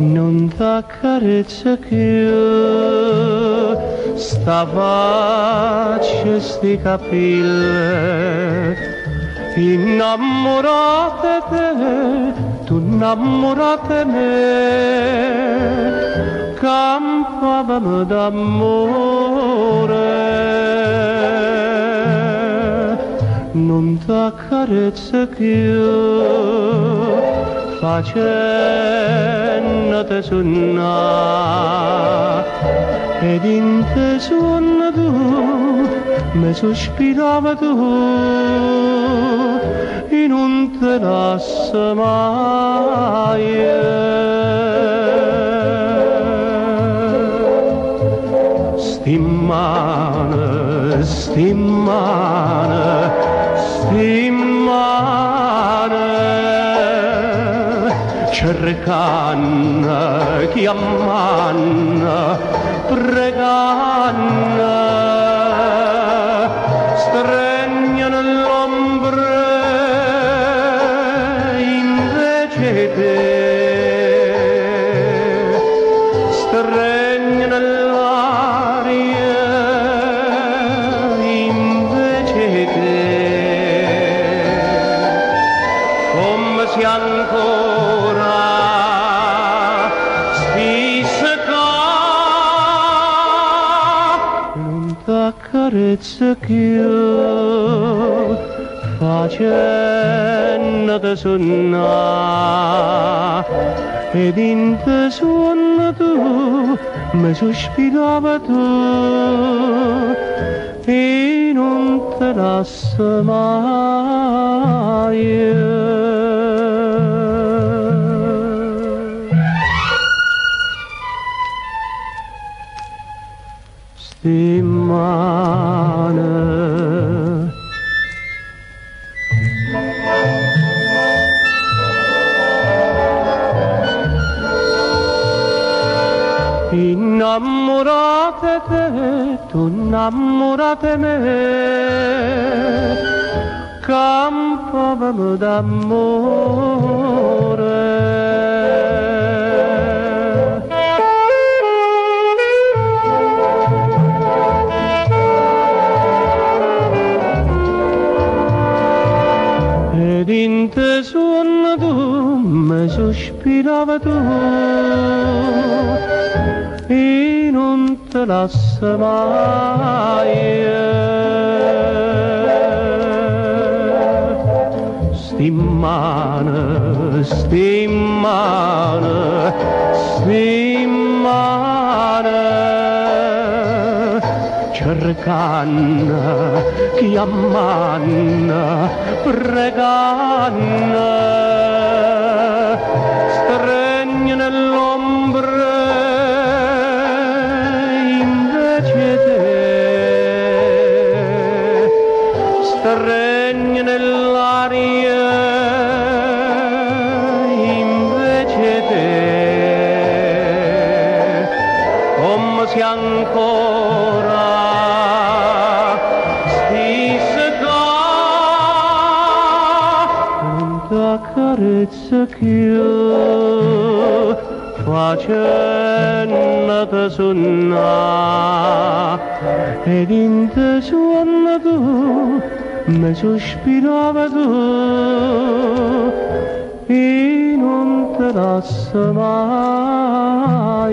Non t'accarezza più sta faccia, sti capelli innamorate te, tu innamorate me, campavamo d'amore. Non t'accarezza più facennate suonare ed in te suona tu mi sospirava tu e non te lascia mai. Stimmane, stimmane, stimmane, cercanna, chiamanna, preganna, stregna nell'ombre invece te, stregna nell'aria invece te, come se ancora t'accarezza più facennate suonare ed in te suona tu mi sospirava tu e non te lascia mai. Stimmane, innamorate te, tu innamorate me, campavamo d'amore. Ed in te suona tu, mi sospirava tu e non te lascia mai. Stimmane, stimmane, stimmane, cercanna, chiamanna, preganna, stregna nell'ombre invece te, stregna nell'aria invece te, come se ancora t'accarezza più facennate suonare ed in te suona tu mi sospirava tu e non te lascia mai.